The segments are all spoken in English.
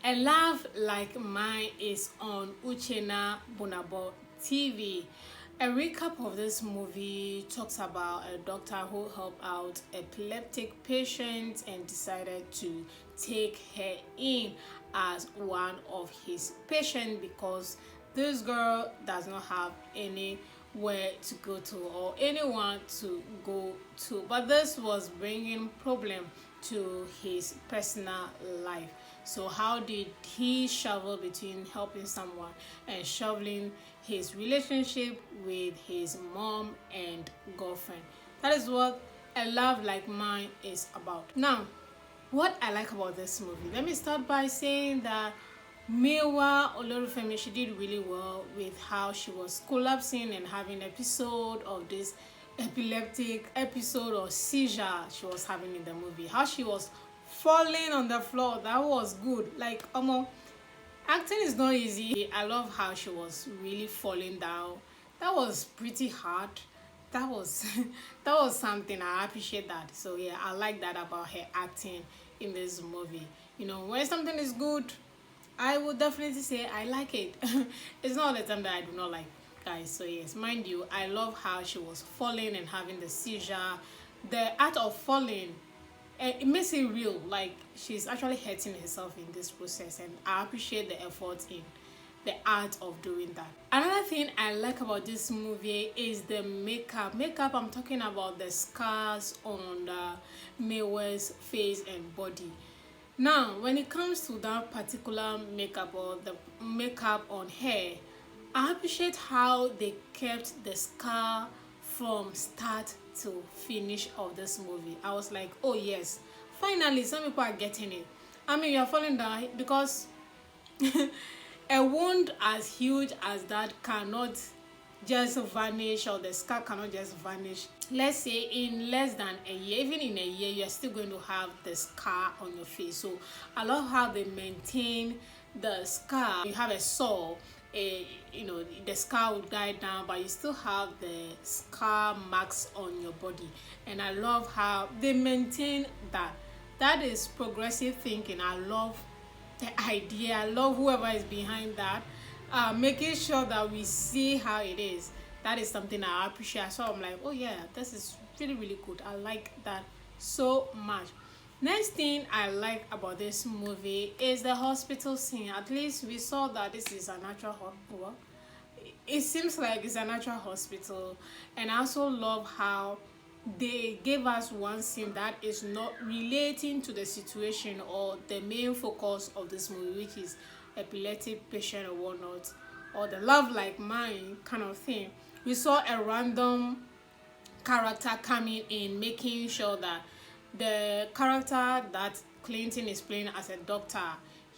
A Love Like Mine is on Uchenna Bunabo TV. A recap of this movie talks about a doctor who helped out epileptic patients and decided to take her in as one of his patients because this girl does not have anywhere to go to or anyone to go to. But this was bringing problem to his personal life. So how did he shovel between helping someone and shoveling his relationship with his mom and girlfriend? That is what A Love Like Mine is about. Now, what I like about this movie, let me start by saying that Miwa Olorunfemi, she did really well with how she was collapsing and having episode of this epileptic episode or seizure she was having in the movie. How she was falling on the floor, that was good. Like acting is not easy. I love how she was really falling down. That was pretty hard. That was that was something. I appreciate that. So yeah, I like that about her acting in this movie. You know, when something is good, I would definitely say I like it. It's not all the time that I do not like, guys. So yes, mind you, I love how she was falling and having the seizure. The act of falling, it makes it real. Like she's actually hurting herself in this process, and I appreciate the effort in the art of doing that. Another thing I like about this movie is the makeup. I'm talking about the scars on Miwa's face and body. Now, when it comes to that particular makeup or the makeup on her, I appreciate how they kept the scar from start to finish of this movie. I was like, oh yes, finally some people are getting it. I mean, you're falling down because a wound as huge as that cannot just vanish, or the scar cannot just vanish. Let's say in less than a year, even in a year, you're still going to have the scar on your face. So I love how they maintain the scar. You have a sore, the scar will die down, but you still have the scar marks on your body. And I love how they maintain that. That is progressive thinking. I love the idea. I love whoever is behind that, making sure that we see how it is. That is something I appreciate. So I'm like, oh yeah, this is really, really good. I like that so much. Next thing I like about this movie is the hospital scene. At least we saw that this is a natural hospital. It seems like it's a natural hospital. And I also love how they gave us one scene that is not relating to the situation or the main focus of this movie, which is epileptic patient or whatnot, or the love like mine kind of thing. We saw a random character coming in, making sure that the character that Clinton is playing as a doctor,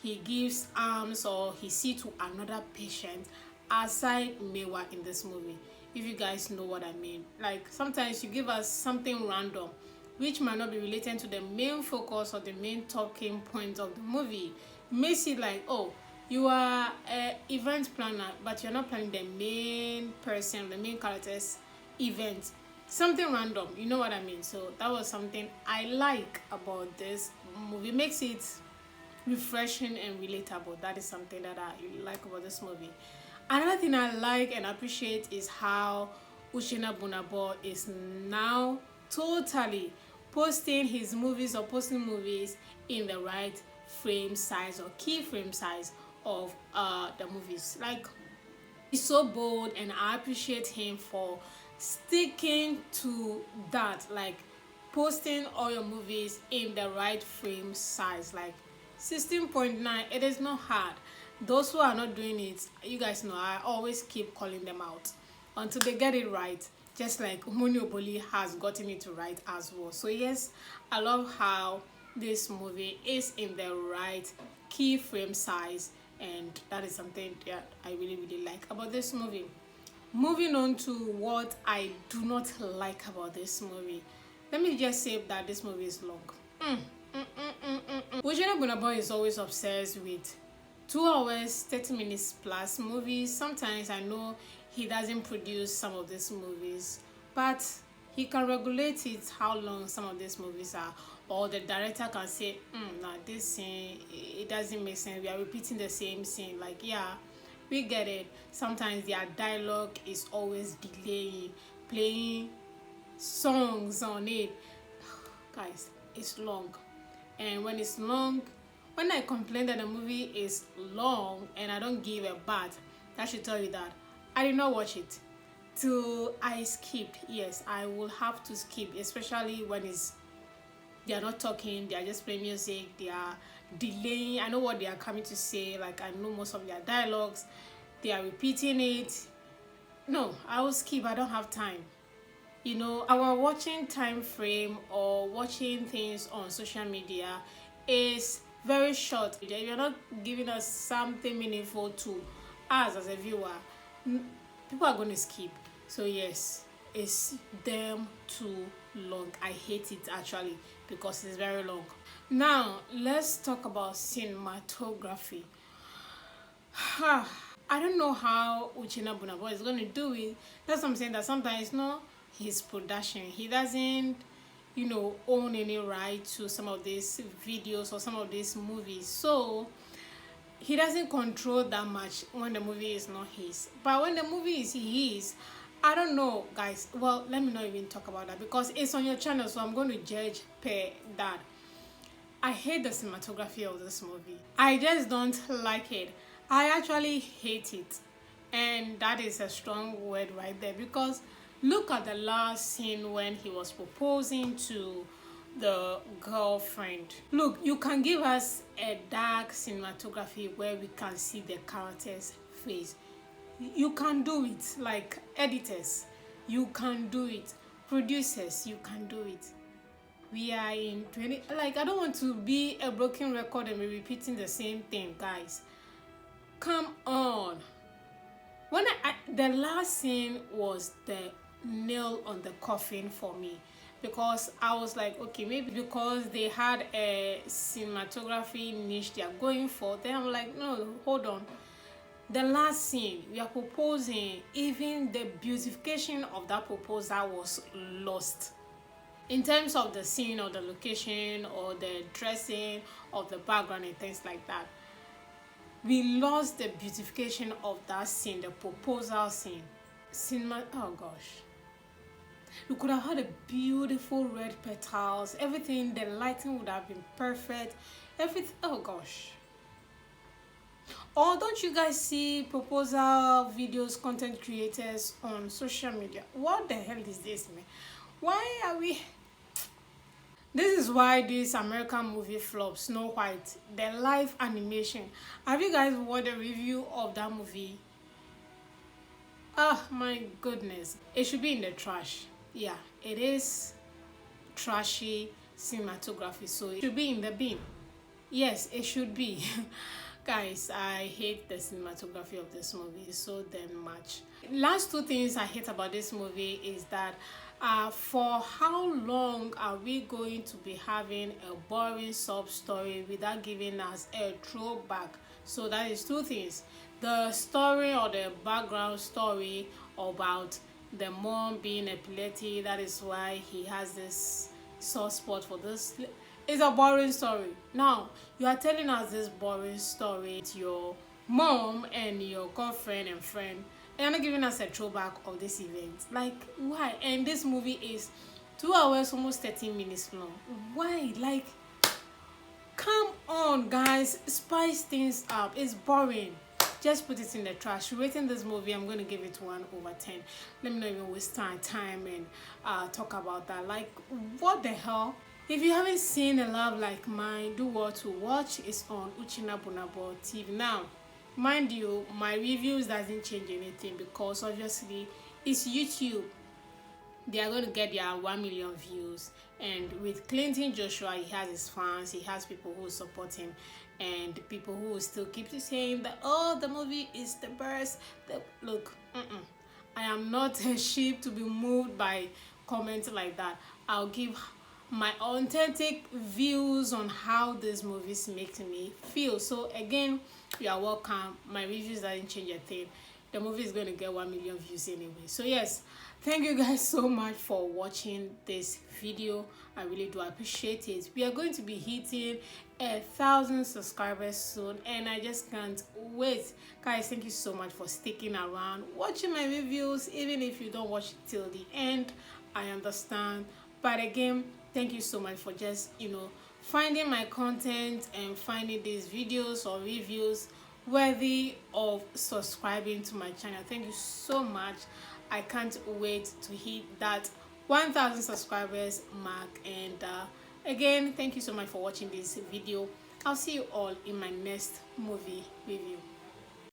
he gives arms or he sees to another patient aside Miwa in this movie. If you guys know what I mean. Like sometimes you give us something random which might not be related to the main focus or the main talking point of the movie. You may see like, oh, you are an event planner, but you're not planning the main person, the main character's event. Something random, you know what I mean? So that was something I like about this movie. It makes it refreshing and relatable. That is something that I like about this movie. Another thing I like and appreciate is how Uchenna Bunabo is now totally posting his movies or posting movies in the right frame size or key frame size of the movies. Like, he's so bold, and I appreciate him for sticking to that, like posting all your movies in the right frame size, like 16.9. It is not hard. Those who are not doing it, you guys know I always keep calling them out until they get it right, just like Umoni Oboli has gotten it right as well. So yes, I love how this movie is in the right key frame size, and that is something that I really, really like about this movie. Moving on to what I do not like about this movie, let me just say that this movie is long. Uchenna Bunabo is always obsessed with 2 hours 30 minutes plus movies. Sometimes I know he doesn't produce some of these movies, but he can regulate it how long some of these movies are, or the director can say, nah, this scene, it doesn't make sense, we are repeating the same scene. Like, yeah, we get it. Sometimes their dialogue is always delaying, playing songs on it. Guys, it's long. And when it's long, when I complain that the movie is long and I don't give a bat, that should tell you that I did not watch it till I skipped. Yes, I will have to skip, especially when it's they are not talking, they are just playing music, they are delaying. I know what they are coming to say, like I know most of their dialogues, they are repeating it. No, I will skip. I don't have time. You know, our watching time frame or watching things on social media is very short. If you're not giving us something meaningful to us as a viewer, people are going to skip. So yes, it's damn too long. I hate it actually because it's very long. Now let's talk about cinematography. I don't know how Uchenna Bunabo is going to do it. That's what I'm saying, that sometimes no, his production, he doesn't, you know, own any right to some of these videos or some of these movies. So he doesn't control that much when the movie is not his. But when the movie is his, I don't know, guys. Well, let me not even talk about that because it's on your channel, so I'm going to judge per that. I hate the cinematography of this movie. I just don't like it. I actually hate it. And that is a strong word right there, because look at the last scene when he was proposing to the girlfriend. Look, you can give us a dark cinematography where we can see the character's face. You can do it. Like editors, you can do it. Producers, you can do it. We are in 20, like I don't want to be a broken record and be repeating the same thing, guys. Come on. When the last scene was the nail on the coffin for me, because I was like, okay, maybe because they had a cinematography niche they are going for, then I'm like, no, hold on. The last scene, we are proposing, even the beautification of that proposal was lost. In terms of the scene or the location or the dressing of the background and things like that, we lost the beautification of that scene, the proposal scene. Oh gosh. You could have had a beautiful red petals, everything, the lighting would have been perfect, everything, oh gosh. Or don't you guys see proposal videos, content creators on social media? What the hell is this, man? Why are we... This is why this American movie flops, Snow White, the live animation. Have you guys watched a review of that movie? Oh my goodness. It should be in the trash. Yeah, it is trashy cinematography, so it should be in the bin. Yes, it should be. Guys, I hate the cinematography of this movie so damn much. Last two things I hate about this movie is that for how long are we going to be having a boring sub story without giving us a throwback? So that is two things. The story or the background story about the mom being epileptic, that is why he has this soft spot for this. It's a boring story. Now, you are telling us this boring story to your mom and your girlfriend and friend, and you're not giving us a throwback of this event. Like, why? And this movie is 2 hours, almost 13 minutes long. Why? Like, come on, guys. Spice things up. It's boring. Just put it in the trash. Rating this movie, I'm going to give it 1/10. Let me not even waste time and talk about that. Like, what the hell? If you haven't seen A Love Like Mine, do what to watch. It's on Uchenna Bunabo TV. Now, mind you, my reviews doesn't change anything because obviously it's YouTube. They are going to get their 1 million views. And with Clinton Joshua, he has his fans, he has people who support him, and people who still keep saying that, oh, the movie is the best. Look, I am not a sheep to be moved by comments like that. I'll give my authentic views on how these movies make me feel. So again, you are welcome. My reviews doesn't change a thing. the movie is going to get 1 million views anyway. So yes, thank you guys so much for watching this video. I really do appreciate it. We are going to be hitting 1,000 subscribers soon, and I just can't wait. Guys, thank you so much for sticking around, watching my reviews. Even if you don't watch it till the end, I understand. But again, thank you so much for just, finding my content and finding these videos or reviews worthy of subscribing to my channel. Thank you so much. I can't wait to hit that 1,000 subscribers mark. And again, thank you so much for watching this video. I'll see you all in my next movie review.